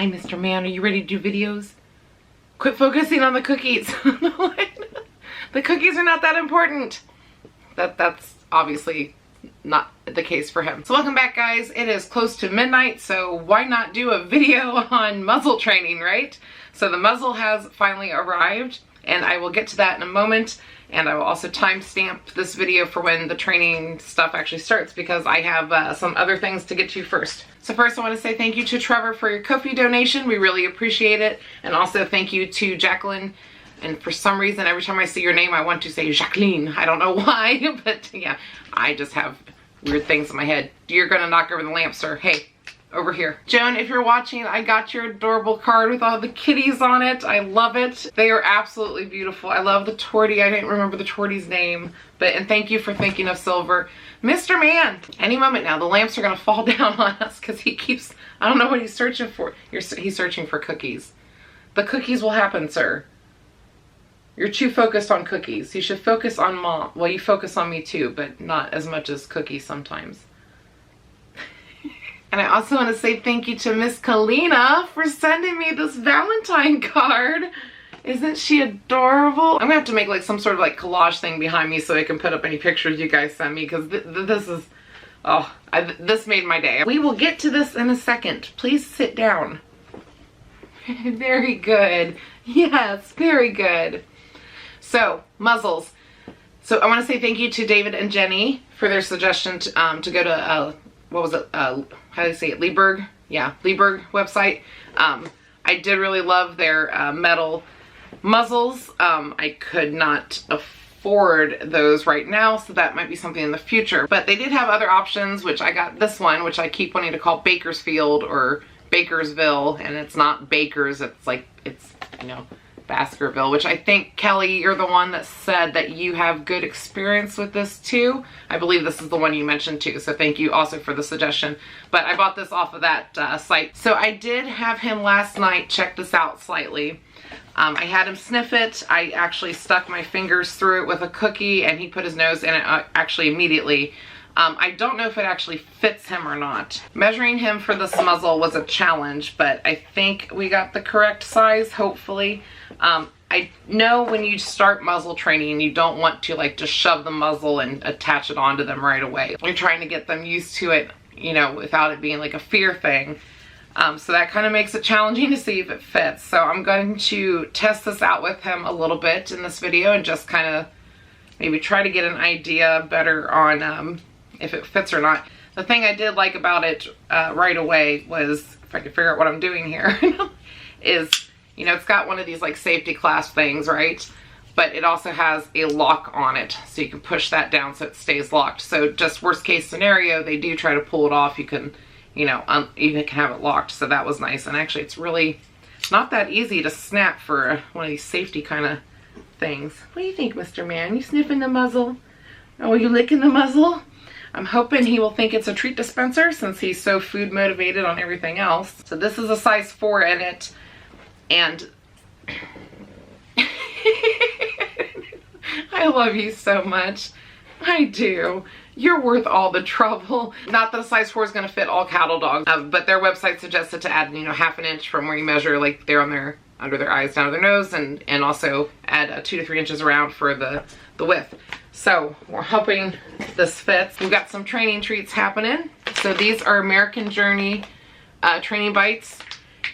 Hi, Mr. Man, are you ready to do videos? Quit focusing on the cookies. The cookies are not that important. That's obviously not the case for him. So welcome back, guys. It is close to midnight, so why not do a video on muzzle training, right? So the muzzle has finally arrived, and I will get to that in a moment. And I will also timestamp this video for when the training stuff actually starts, because I have some other things to get to first. So first I want to say thank you to Trevor for your Ko-fi donation. We really appreciate it. And also thank you to Jacqueline. And for some reason, every time I see your name, I want to say Jacqueline. I don't know why, but yeah, I just have weird things in my head. You're gonna knock over the lamp, sir. Hey, over here. Joan, if you're watching, I got your adorable card with all the kitties on it. I love it. They are absolutely beautiful. I love the tortie. I didn't remember the tortie's name, and thank you for thinking of Silver. Mr. Man, any moment now, the lamps are gonna fall down on us because he keeps, I don't know what he's searching for. He's searching for cookies. The cookies will happen, sir. You're too focused on cookies. You should focus on Mom. Well, you focus on me too, but not as much as cookies sometimes. And I also want to say thank you to Miss Kalina for sending me this Valentine card. Isn't she adorable? I'm gonna have to make like some sort of like collage thing behind me so I can put up any pictures you guys send me, because this is, this made my day. We will get to this in a second. Please sit down. Very good. Yes, very good. So, muzzles. So I want to say thank you to David and Jenny for their suggestion to go to, what was it, how do you say it, Lieberg? Yeah, Lieberg website. I did really love their metal muzzles. I could not afford those right now, so that might be something in the future. But they did have other options, which I got this one, which I keep wanting to call Bakersfield or Bakersville, and it's not Bakers, it's like, it's, you know, Baskerville, which I think, Kelly, you're the one that said that you have good experience with this too. I believe this is the one you mentioned too, so thank you also for the suggestion. But I bought this off of that site. So I did have him last night check this out slightly. I had him sniff it. I actually stuck my fingers through it with a cookie, and he put his nose in it actually immediately. I don't know if it actually fits him or not. Measuring him for this muzzle was a challenge, but I think we got the correct size, hopefully. I know when you start muzzle training, you don't want to like just shove the muzzle and attach it onto them right away. You're trying to get them used to it, you know, without it being like a fear thing. So that kind of makes it challenging to see if it fits. So I'm going to test this out with him a little bit in this video and just kind of maybe try to get an idea better on if it fits or not. The thing I did like about it right away was, if I can figure out what I'm doing here, is, you know, it's got one of these like safety clasp things, right? But it also has a lock on it, so you can push that down so it stays locked. So just worst case scenario, they do try to pull it off, you can, you know, you can have it locked. So that was nice. And actually it's really not that easy to snap for one of these safety kind of things. What do you think, Mr. Man? You sniffing the muzzle? Oh, are you licking the muzzle? I'm hoping he will think it's a treat dispenser since he's so food motivated on everything else. So this is a size 4 in it. And I love you so much. I do. You're worth all the trouble. Not that a size 4 is going to fit all cattle dogs, but their website suggested to add, you know, ½ an inch from where you measure, like there on their, under their eyes, down to their nose, and also add 2 to 3 inches around for the width. So we're hoping this fits. We've got some training treats happening. So these are American Journey training bites.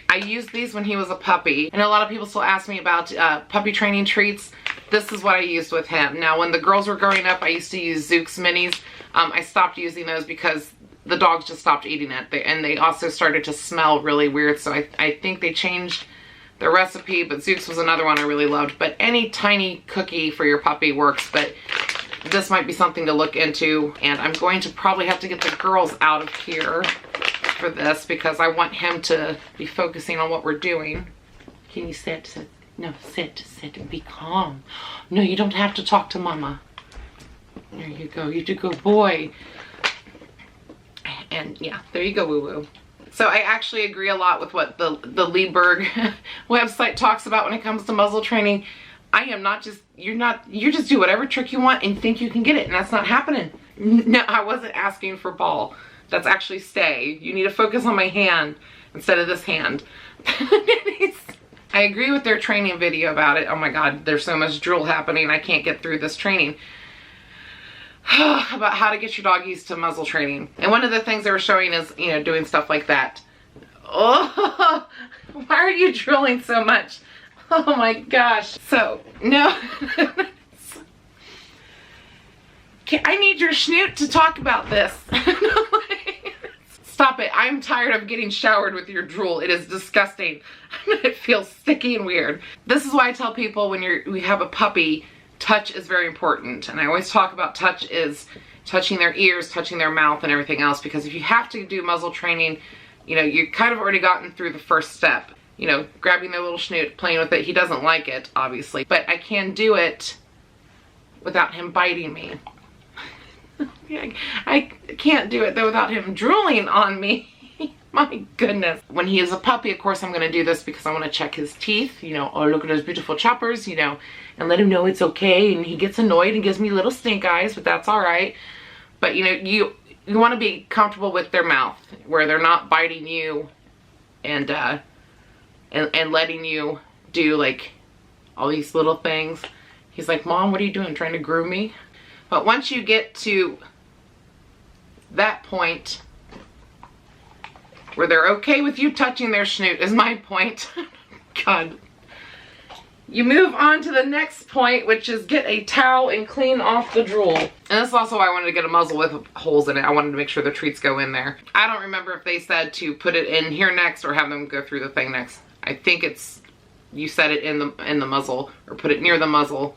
I used these when he was a puppy, and a lot of people still ask me about puppy training treats. This is what I used with him. Now, when the girls were growing up, I used to use Zook's Minis. I stopped using those because the dogs just stopped eating it, and they also started to smell really weird, so I think they changed the recipe, but Zook's was another one I really loved. But any tiny cookie for your puppy works, but this might be something to look into, and I'm going to probably have to get the girls out of here for this because I want him to be focusing on what we're doing. Can you sit? Sit. No, sit and be calm. No, you don't have to talk to Mama. There you go. You're a good boy. And yeah, there you go, woo woo. So I actually agree a lot with what the Lieberg website talks about when it comes to muzzle training. I am not just, you just do whatever trick you want and think you can get it, and that's not happening. No, I wasn't asking for ball. That's actually stay. You need to focus on my hand instead of this hand. I agree with their training video about it. Oh my God, there's so much drool happening. I can't get through this training. About how to get your dog used to muzzle training. And one of the things they were showing is, you know, doing stuff like that. Oh, why are you drooling so much? Oh my gosh. So, no. I need your snoot to talk about this. Stop it. I'm tired of getting showered with your drool. It is disgusting. It feels sticky and weird. This is why I tell people when we have a puppy, touch is very important. And I always talk about touch is touching their ears, touching their mouth, and everything else. Because if you have to do muzzle training, you know, you kind of already gotten through the first step. You know, grabbing their little snoot, playing with it. He doesn't like it, obviously. But I can do it without him biting me. I can't do it though without him drooling on me. My goodness. When he is a puppy, of course, I'm going to do this because I want to check his teeth. You know, oh, look at those beautiful choppers, you know, and let him know it's okay. And he gets annoyed and gives me little stink eyes, but that's all right. But, you know, you want to be comfortable with their mouth where they're not biting you and letting you do like all these little things. He's like, Mom, what are you doing? Trying to groom me? But once you get to that point where they're okay with you touching their snoot is my point. God. You move on to the next point, which is get a towel and clean off the drool. And this is also why I wanted to get a muzzle with holes in it. I wanted to make sure the treats go in there. I don't remember if they said to put it in here next or have them go through the thing next. I think it's, you set it in the muzzle or put it near the muzzle.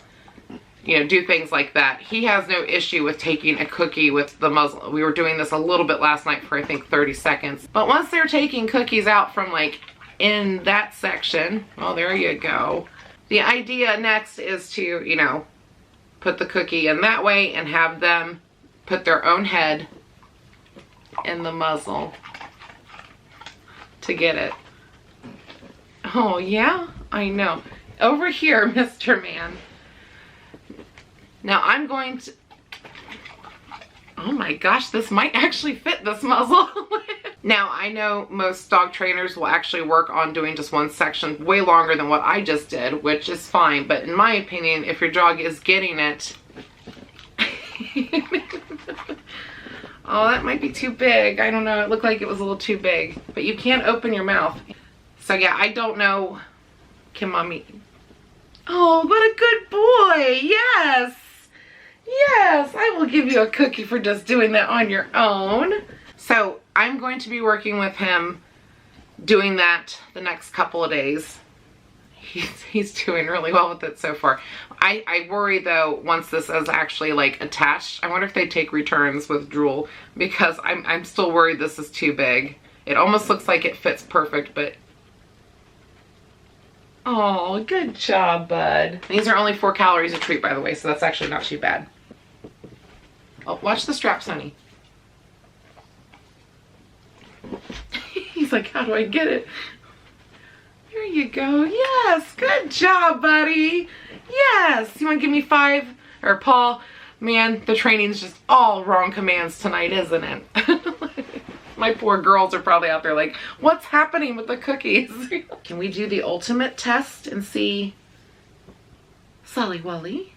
You know, do things like that. He has no issue with taking a cookie with the muzzle. We were doing this a little bit last night for I think 30 seconds. But once they're taking cookies out from like in that section, well, there you go. The idea next is to, you know, put the cookie in that way and have them put their own head in the muzzle to get it. Oh yeah, I know. Over here, Mr. Man. Now I'm going to, oh my gosh, this might actually fit this muzzle. Now I know most dog trainers will actually work on doing just one section way longer than what I just did, which is fine. But in my opinion, if your dog is getting it, oh, that might be too big. I don't know, it looked like it was a little too big. But you can't open your mouth. So yeah, I don't know. Can Mommy? Oh, what a good boy, yes. Yes, I will give you a cookie for just doing that on your own. So I'm going to be working with him doing that the next couple of days. He's doing really well with it so far. I worry though, once this is actually like attached, I wonder if they take returns with drool, because I'm still worried this is too big. It almost looks like it fits perfect, but oh, good job, bud. These are only 4 calories a treat, by the way, so that's actually not too bad. Oh, watch the straps, honey. He's like, how do I get it? There you go. Yes, good job, buddy. Yes. You want to give me 5? Or Paul, man, the training's just all wrong commands tonight, isn't it? My poor girls are probably out there like, what's happening with the cookies? Can we do the ultimate test and see Sully Wully?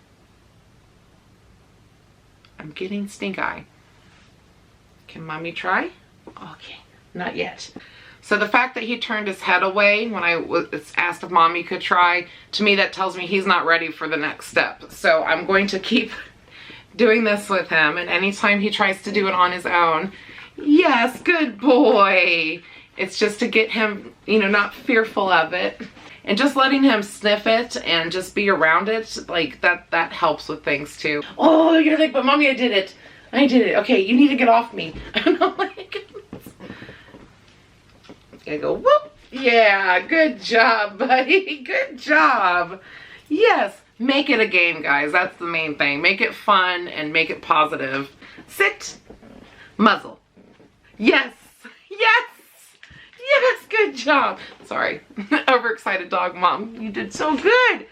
I'm getting stink eye. Can Mommy try? Okay, not yet. So the fact that he turned his head away when I was asked if Mommy could try, to me that tells me he's not ready for the next step. So I'm going to keep doing this with him, and anytime he tries to do it on his own, yes, good boy. It's just to get him, you know, not fearful of it. And just letting him sniff it and just be around it, like that helps with things too. Oh, you're like, but Mommy, I did it. I did it. Okay, you need to get off me. Oh my goodness. I go, whoop. Yeah, good job, buddy. Good job. Yes, make it a game, guys. That's the main thing. Make it fun and make it positive. Sit. Muzzle. Yes. Yes. Yes, good job. Sorry, overexcited dog mom. You did so good.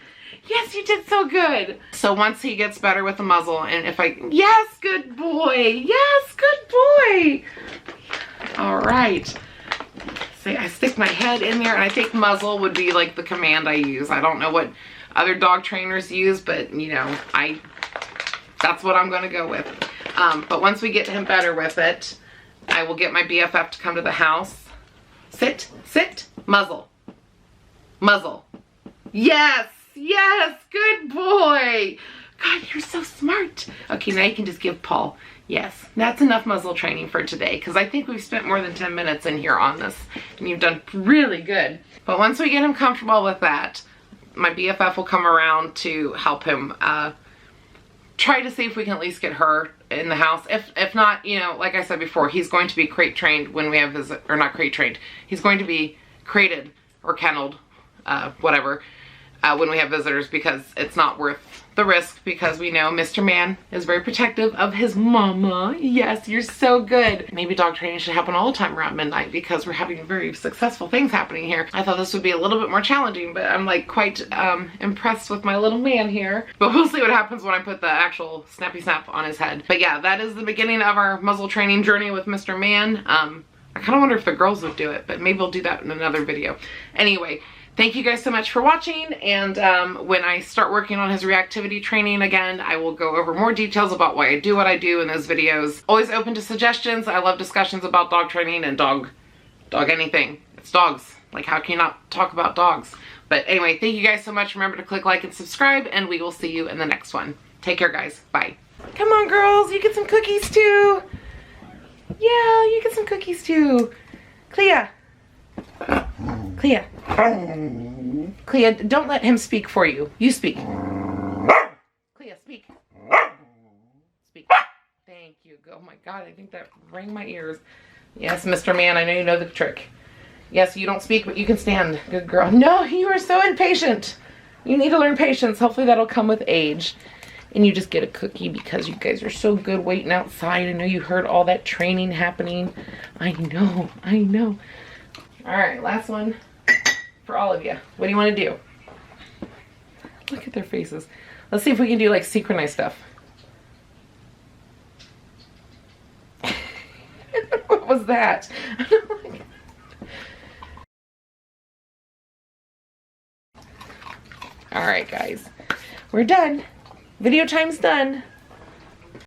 Yes, you did so good. So once he gets better with the muzzle, and if I, yes, good boy. Yes, good boy. All right. say I stick my head in there, and I think muzzle would be like the command I use. I don't know what other dog trainers use, but you know, that's what I'm gonna go with. But once we get him better with it, I will get my BFF to come to the house. Sit, sit, muzzle, muzzle. Yes, yes, good boy. God, you're so smart. Okay, now you can just give Paul. Yes, that's enough muzzle training for today, because I think we've spent more than 10 minutes in here on this, and you've done really good. But once we get him comfortable with that, my BFF will come around to help him try to see if we can at least get her in the house. If not, you know, like I said before, he's going to be crate trained when we have his, or not crate trained, he's going to be crated or kenneled, whatever, when we have visitors, because it's not worth the risk, because we know Mr. Man is very protective of his mama. Yes, you're so good. Maybe dog training should happen all the time around midnight, because we're having very successful things happening here. I thought this would be a little bit more challenging, but I'm like quite impressed with my little man here. But we'll see what happens when I put the actual snappy snap on his head. But yeah, that is the beginning of our muzzle training journey with Mr. Man. I kind of wonder if the girls would do it, but maybe we'll do that in another video. Anyway, thank you guys so much for watching, and when I start working on his reactivity training again, I will go over more details about why I do what I do in those videos. Always open to suggestions. I love discussions about dog training and dog anything. It's dogs. Like, how can you not talk about dogs? But anyway, thank you guys so much. Remember to click like and subscribe, and we will see you in the next one. Take care, guys. Bye. Come on, girls. You get some cookies, too. Yeah, you get some cookies, too. Clea. Clea. Clea, don't let him speak for you. You speak. Clea, speak. Speak. Thank you. Oh my God, I think that rang my ears. Yes, Mr. Man, I know you know the trick. Yes, you don't speak, but you can stand. Good girl. No, you are so impatient. You need to learn patience. Hopefully that'll come with age. And you just get a cookie because you guys are so good waiting outside. I know you heard all that training happening. I know, I know. All right, last one for all of you. What do you want to do? Look at their faces. Let's see if we can do like synchronized stuff. What was that? All right, guys, we're done. Video time's done.